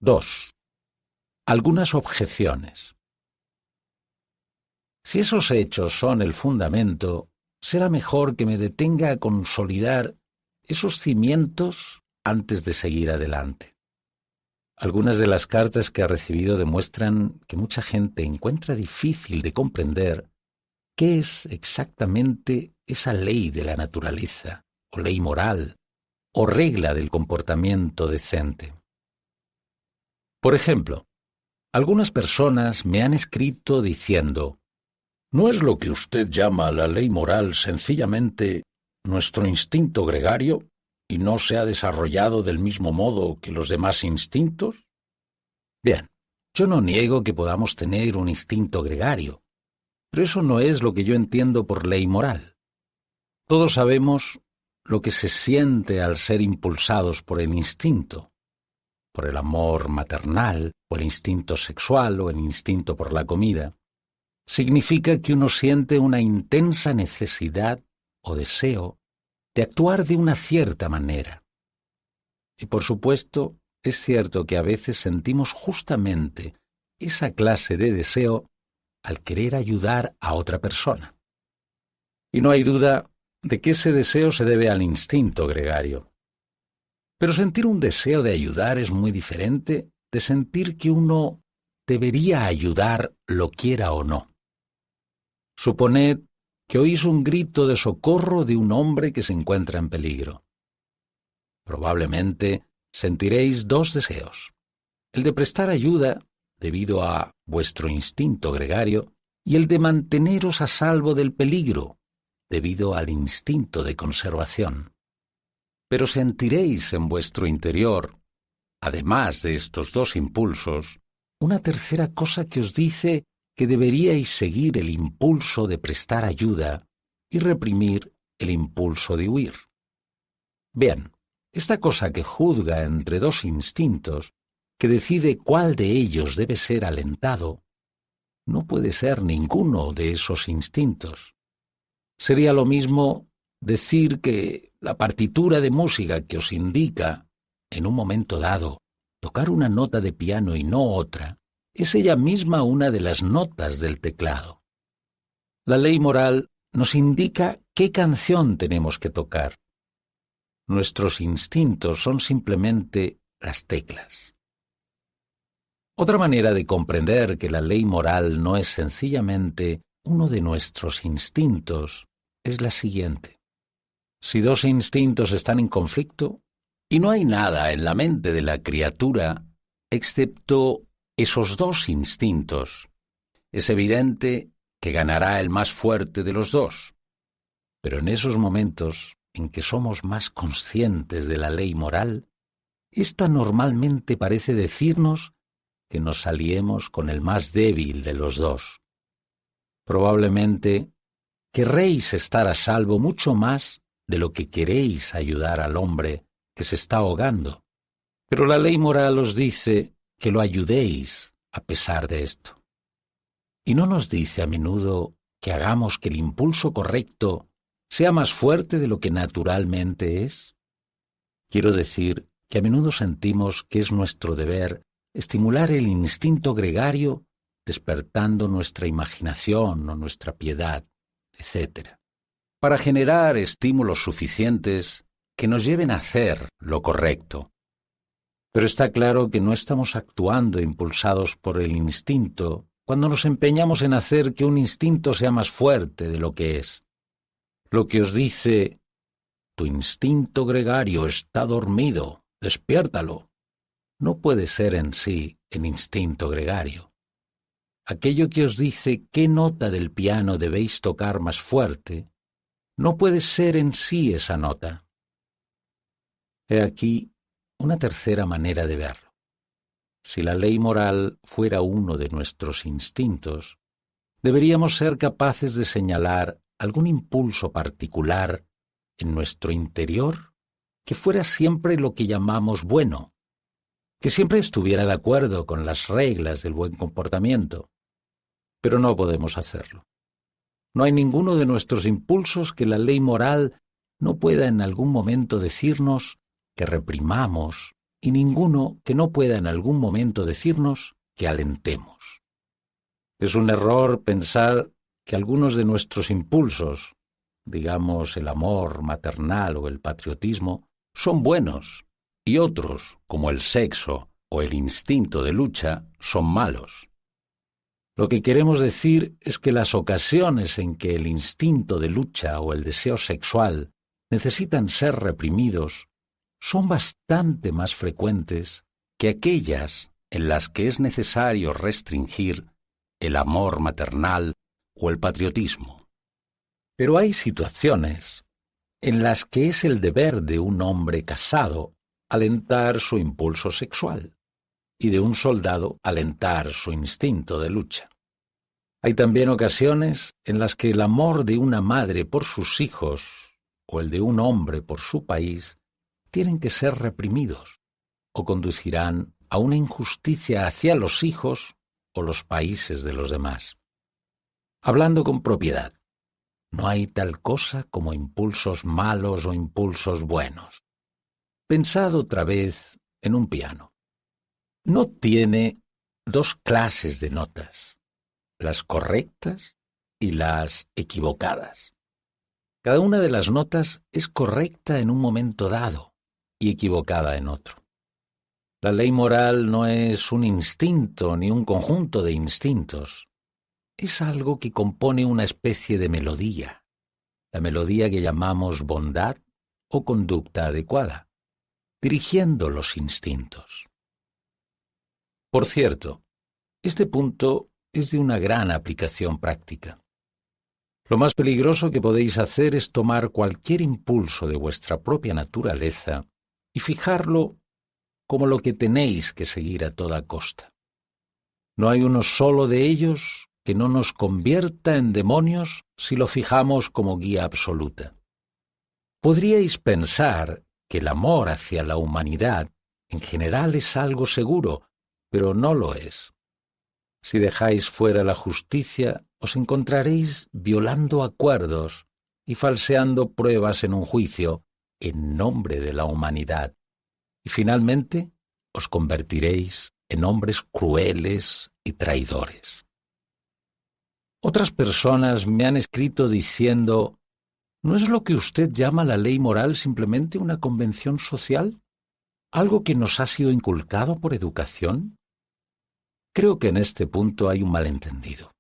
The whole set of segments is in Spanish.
2. Algunas objeciones. Si esos hechos son el fundamento, será mejor que me detenga a consolidar esos cimientos antes de seguir adelante. Algunas de las cartas que ha recibido demuestran que mucha gente encuentra difícil de comprender qué es exactamente esa ley de la naturaleza, o ley moral, o regla del comportamiento decente. Por ejemplo, algunas personas me han escrito diciendo: ¿no es lo que usted llama la ley moral sencillamente nuestro instinto gregario y no se ha desarrollado del mismo modo que los demás instintos? Bien, yo no niego que podamos tener un instinto gregario, pero eso no es lo que yo entiendo por ley moral. Todos sabemos lo que se siente al ser impulsados por el instinto, por el amor maternal, o el instinto sexual, o el instinto por la comida. Significa que uno siente una intensa necesidad o deseo de actuar de una cierta manera. Y por supuesto, es cierto que a veces sentimos justamente esa clase de deseo al querer ayudar a otra persona. Y no hay duda de que ese deseo se debe al instinto gregario. Pero sentir un deseo de ayudar es muy diferente de sentir que uno debería ayudar, lo quiera o no. Suponed que oís un grito de socorro de un hombre que se encuentra en peligro. Probablemente sentiréis dos deseos: el de prestar ayuda, debido a vuestro instinto gregario, y el de manteneros a salvo del peligro, debido al instinto de conservación. Pero sentiréis en vuestro interior, además de estos dos impulsos, una tercera cosa que os dice que deberíais seguir el impulso de prestar ayuda y reprimir el impulso de huir. Bien, esta cosa que juzga entre dos instintos, que decide cuál de ellos debe ser alentado, no puede ser ninguno de esos instintos. Sería lo mismo decir que la partitura de música que os indica, en un momento dado, tocar una nota de piano y no otra, es ella misma una de las notas del teclado. La ley moral nos indica qué canción tenemos que tocar. Nuestros instintos son simplemente las teclas. Otra manera de comprender que la ley moral no es sencillamente uno de nuestros instintos es la siguiente. Si dos instintos están en conflicto, y no hay nada en la mente de la criatura excepto esos dos instintos, es evidente que ganará el más fuerte de los dos. Pero en esos momentos en que somos más conscientes de la ley moral, esta normalmente parece decirnos que nos aliemos con el más débil de los dos. Probablemente querréis estar a salvo mucho más de lo que queréis ayudar al hombre que se está ahogando, pero la ley moral os dice que lo ayudéis a pesar de esto. ¿Y no nos dice a menudo que hagamos que el impulso correcto sea más fuerte de lo que naturalmente es? Quiero decir que a menudo sentimos que es nuestro deber estimular el instinto gregario despertando nuestra imaginación o nuestra piedad, etc., para generar estímulos suficientes que nos lleven a hacer lo correcto. Pero está claro que no estamos actuando impulsados por el instinto cuando nos empeñamos en hacer que un instinto sea más fuerte de lo que es. Lo que os dice: tu instinto gregario está dormido, despiértalo, no puede ser en sí el instinto gregario. Aquello que os dice qué nota del piano debéis tocar más fuerte, no puede ser en sí esa nota. He aquí una tercera manera de verlo. Si la ley moral fuera uno de nuestros instintos, deberíamos ser capaces de señalar algún impulso particular en nuestro interior que fuera siempre lo que llamamos bueno, que siempre estuviera de acuerdo con las reglas del buen comportamiento. Pero no podemos hacerlo. No hay ninguno de nuestros impulsos que la ley moral no pueda en algún momento decirnos que reprimamos y ninguno que no pueda en algún momento decirnos que alentemos. Es un error pensar que algunos de nuestros impulsos, digamos el amor maternal o el patriotismo, son buenos y otros, como el sexo o el instinto de lucha, son malos. Lo que queremos decir es que las ocasiones en que el instinto de lucha o el deseo sexual necesitan ser reprimidos son bastante más frecuentes que aquellas en las que es necesario restringir el amor maternal o el patriotismo. Pero hay situaciones en las que es el deber de un hombre casado alentar su impulso sexual y de un soldado alentar su instinto de lucha. Hay también ocasiones en las que el amor de una madre por sus hijos o el de un hombre por su país tienen que ser reprimidos o conducirán a una injusticia hacia los hijos o los países de los demás. Hablando con propiedad, no hay tal cosa como impulsos malos o impulsos buenos. Pensad otra vez en un piano. No tiene dos clases de notas, las correctas y las equivocadas. Cada una de las notas es correcta en un momento dado y equivocada en otro. La ley moral no es un instinto ni un conjunto de instintos. Es algo que compone una especie de melodía, la melodía que llamamos bondad o conducta adecuada, dirigiendo los instintos. Por cierto, este punto es de una gran aplicación práctica. Lo más peligroso que podéis hacer es tomar cualquier impulso de vuestra propia naturaleza y fijarlo como lo que tenéis que seguir a toda costa. No hay uno solo de ellos que no nos convierta en demonios si lo fijamos como guía absoluta. Podríais pensar que el amor hacia la humanidad en general es algo seguro, pero no lo es. Si dejáis fuera la justicia, os encontraréis violando acuerdos y falseando pruebas en un juicio en nombre de la humanidad. Y finalmente os convertiréis en hombres crueles y traidores. Otras personas me han escrito diciendo: ¿no es lo que usted llama la ley moral simplemente una convención social? ¿Algo que nos ha sido inculcado por educación? Creo que en este punto hay un malentendido.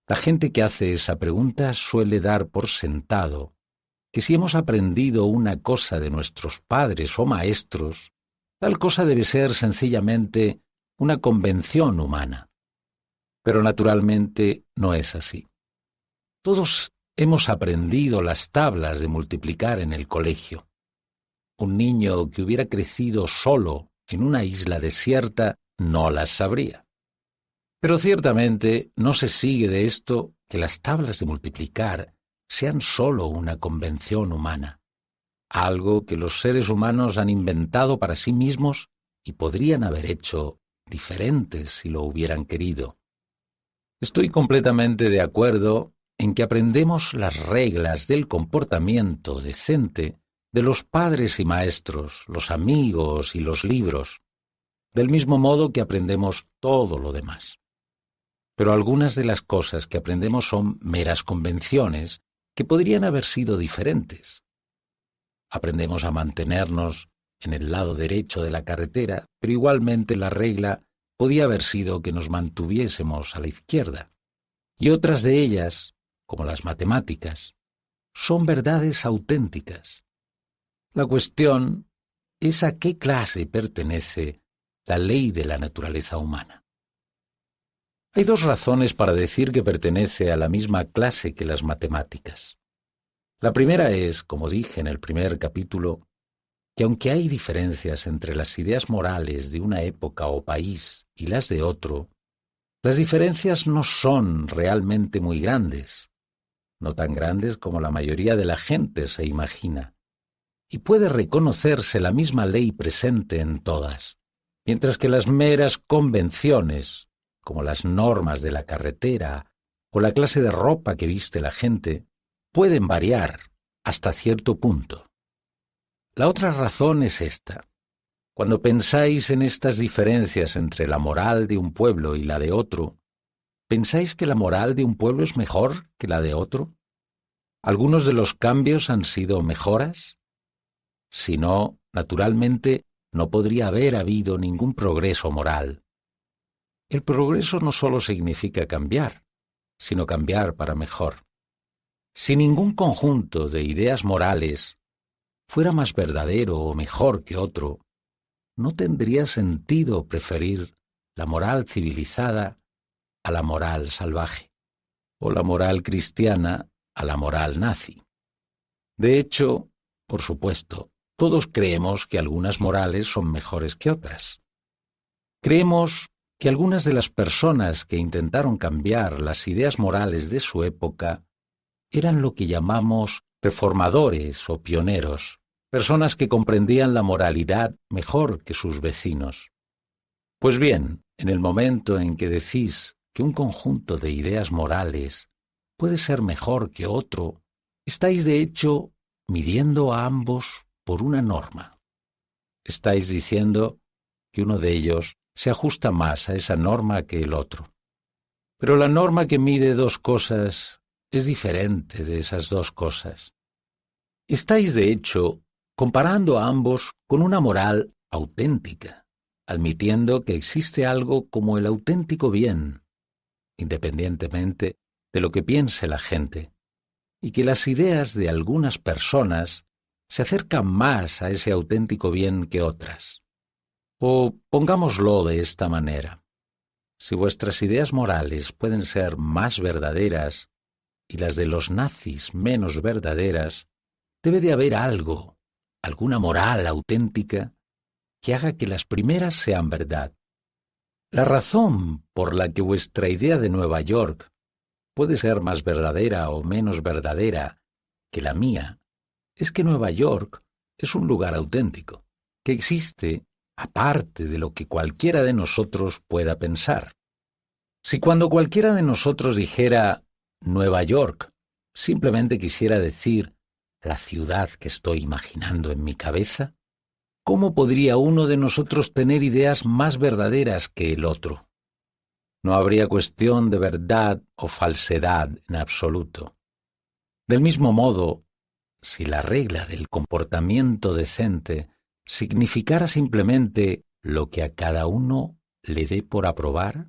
La gente que hace esa pregunta suele dar por sentado que si hemos aprendido una cosa de nuestros padres o maestros, tal cosa debe ser sencillamente una convención humana. Pero naturalmente no es así. Todos hemos aprendido las tablas de multiplicar en el colegio. Un niño que hubiera crecido solo en una isla desierta no las sabría. Pero ciertamente no se sigue de esto que las tablas de multiplicar sean solo una convención humana, algo que los seres humanos han inventado para sí mismos y podrían haber hecho diferentes si lo hubieran querido. Estoy completamente de acuerdo en que aprendemos las reglas del comportamiento decente de los padres y maestros, los amigos y los libros, del mismo modo que aprendemos todo lo demás. Pero algunas de las cosas que aprendemos son meras convenciones que podrían haber sido diferentes. Aprendemos a mantenernos en el lado derecho de la carretera, pero igualmente la regla podía haber sido que nos mantuviésemos a la izquierda. Y otras de ellas, como las matemáticas, son verdades auténticas. La cuestión es a qué clase pertenece la ley de la naturaleza humana. Hay dos razones para decir que pertenece a la misma clase que las matemáticas. La primera es, como dije en el primer capítulo, que aunque hay diferencias entre las ideas morales de una época o país y las de otro, las diferencias no son realmente muy grandes, no tan grandes como la mayoría de la gente se imagina, y puede reconocerse la misma ley presente en todas, mientras que las meras convenciones, como las normas de la carretera o la clase de ropa que viste la gente, pueden variar hasta cierto punto. La otra razón es esta. Cuando pensáis en estas diferencias entre la moral de un pueblo y la de otro, ¿pensáis que la moral de un pueblo es mejor que la de otro? ¿Algunos de los cambios han sido mejoras? Si no, naturalmente, no podría haber habido ningún progreso moral. El progreso no solo significa cambiar, sino cambiar para mejor. Si ningún conjunto de ideas morales fuera más verdadero o mejor que otro, no tendría sentido preferir la moral civilizada a la moral salvaje, o la moral cristiana a la moral nazi. De hecho, por supuesto, todos creemos que algunas morales son mejores que otras. Creemos que algunas de las personas que intentaron cambiar las ideas morales de su época eran lo que llamamos reformadores o pioneros, personas que comprendían la moralidad mejor que sus vecinos. Pues bien, en el momento en que decís que un conjunto de ideas morales puede ser mejor que otro, estáis de hecho midiendo a ambos por una norma. Estáis diciendo que uno de ellos se ajusta más a esa norma que el otro. Pero la norma que mide dos cosas es diferente de esas dos cosas. Estáis, de hecho, comparando a ambos con una moral auténtica, admitiendo que existe algo como el auténtico bien, independientemente de lo que piense la gente, y que las ideas de algunas personas se acercan más a ese auténtico bien que otras. O pongámoslo de esta manera: si vuestras ideas morales pueden ser más verdaderas y las de los nazis menos verdaderas, debe de haber algo, alguna moral auténtica, que haga que las primeras sean verdad. La razón por la que vuestra idea de Nueva York puede ser más verdadera o menos verdadera que la mía es que Nueva York es un lugar auténtico, que existe aparte de lo que cualquiera de nosotros pueda pensar. Si cuando cualquiera de nosotros dijera Nueva York, simplemente quisiera decir la ciudad que estoy imaginando en mi cabeza, ¿cómo podría uno de nosotros tener ideas más verdaderas que el otro? No habría cuestión de verdad o falsedad en absoluto. Del mismo modo, si la regla del comportamiento decente significara simplemente lo que a cada uno le dé por aprobar,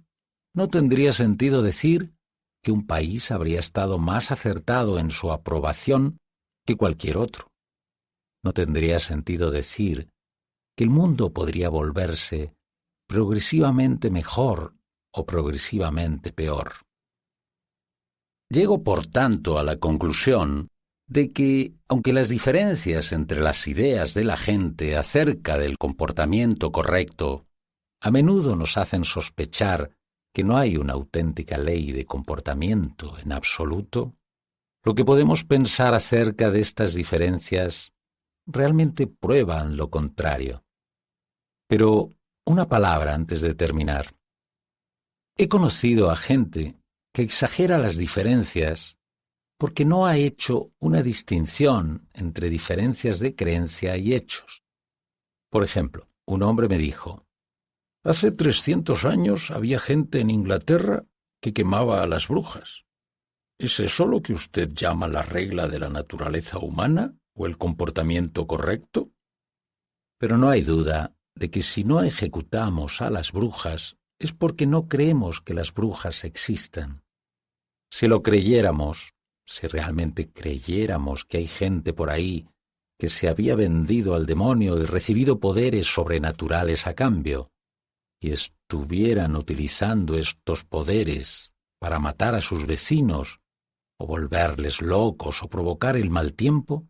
no tendría sentido decir que un país habría estado más acertado en su aprobación que cualquier otro. No tendría sentido decir que el mundo podría volverse progresivamente mejor o progresivamente peor. Llego, por tanto, a la conclusión de que, aunque las diferencias entre las ideas de la gente acerca del comportamiento correcto a menudo nos hacen sospechar que no hay una auténtica ley de comportamiento en absoluto, lo que podemos pensar acerca de estas diferencias realmente prueban lo contrario. Pero una palabra antes de terminar. He conocido a gente que exagera las diferencias porque no ha hecho una distinción entre diferencias de creencia y hechos. Por ejemplo, un hombre me dijo: hace 300 años había gente en Inglaterra que quemaba a las brujas. ¿Es eso lo que usted llama la regla de la naturaleza humana o el comportamiento correcto? Pero no hay duda de que si no ejecutamos a las brujas es porque no creemos que las brujas existan. Si lo creyéramos, si realmente creyéramos que hay gente por ahí que se había vendido al demonio y recibido poderes sobrenaturales a cambio, y estuvieran utilizando estos poderes para matar a sus vecinos, o volverles locos o provocar el mal tiempo,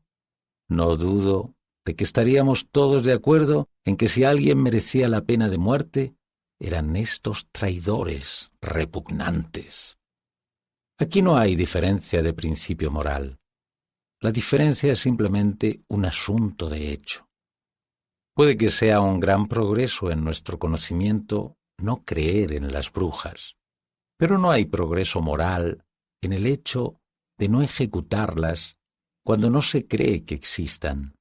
no dudo de que estaríamos todos de acuerdo en que si alguien merecía la pena de muerte, eran estos traidores repugnantes. Aquí no hay diferencia de principio moral. La diferencia es simplemente un asunto de hecho. Puede que sea un gran progreso en nuestro conocimiento no creer en las brujas, pero no hay progreso moral en el hecho de no ejecutarlas cuando no se cree que existan.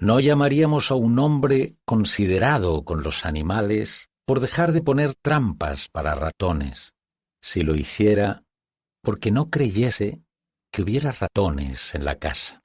No llamaríamos a un hombre considerado con los animales por dejar de poner trampas para ratones. Si lo hiciera, porque no creyese que hubiera ratones en la casa.